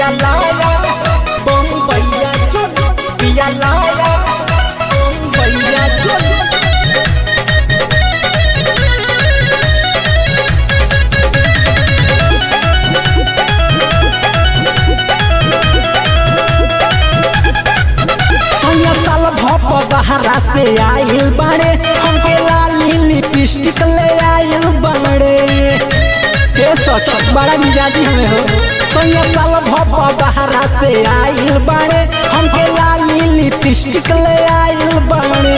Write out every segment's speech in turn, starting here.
पिया लाया बम्बैया चोली, पिया लाया बम्बैया चोली। बहरा से आइल बाड़े हमके लाली लिपस्टिक ले आइल बाड़े के सच बड़ा मिजाजी हमें हो। सैया साल भप्पा बहरा से आइल बाड़े हमके लाली लिपस्टिक ले आइल बाड़े।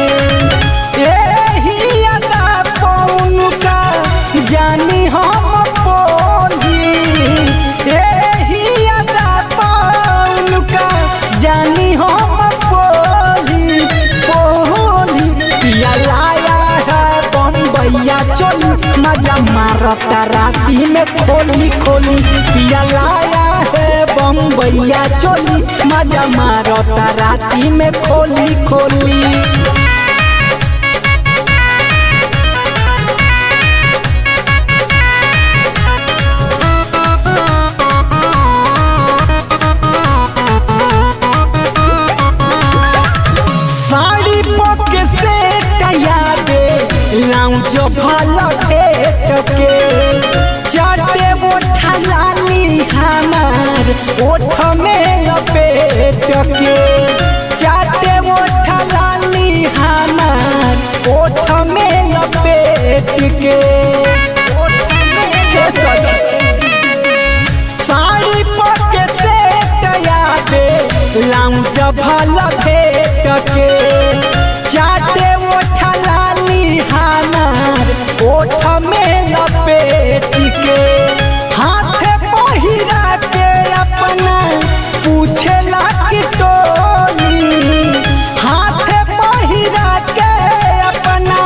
एही अदा पौन का जानी हम बोली, एही अदा पौन का जानी हम चोली मजा मारता राती में खोली खोली। पिया लाया है बम्बैया चोली मजा मारता राती में खोली खोली। साड़ी पके से यादे लाऊं जो भला के चाटे ओठा लाली हमार ओठ में लपेट के, चाटे ओठा लाली हमार ओठ में लपेट के। साड़ी पके से यादे लाऊं जो भला भेट के चाटे ओठा लाली हमार ओठ में लपेट के। हाथ पहिरा के अपना पूछेला की टोली, हाथ पहिरा के अपना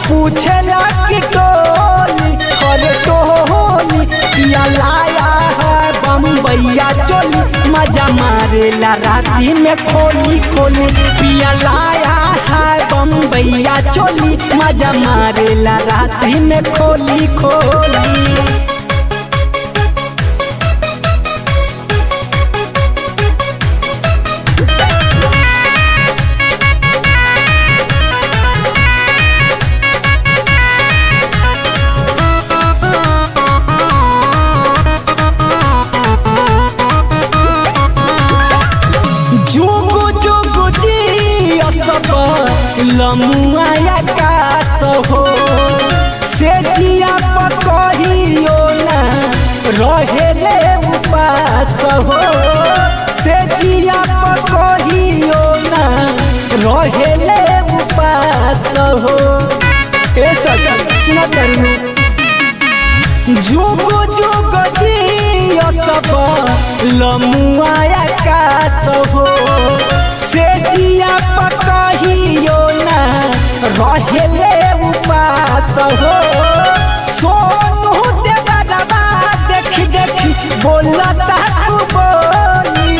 पूछेला की टोली। अरे टोली पिया लाया है बम्बैया चोली मजा मारेला राती में खोली खोली। पिया लाया है बम्बैया चोली मजा मारेला राती में खोली खोली। लमुआ कास हो से जिया पकहियो ना रहेले उपास हो, से जिया पकहियो ना रहेले उपास हो। ए सच सुना करू जुग जुग जिया सब लमुआ कास हो से जिया पकहियो रहेले उपास हो। सोनू देवरवा देखी देखी बोलता तू बोली,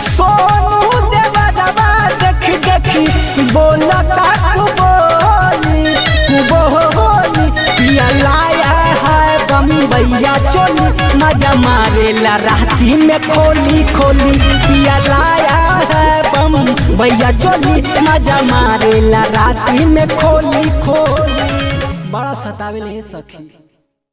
सोनू देवरवा देखी देखी बोलता तू बोली बोली। पिया लाया है बम्बैया चोली मजा मारेला राती में खोली खोली। पिया लाया है बम्बैया चोली मजा मारेला राती में खोली खोली। बड़ा सतावेले सखी।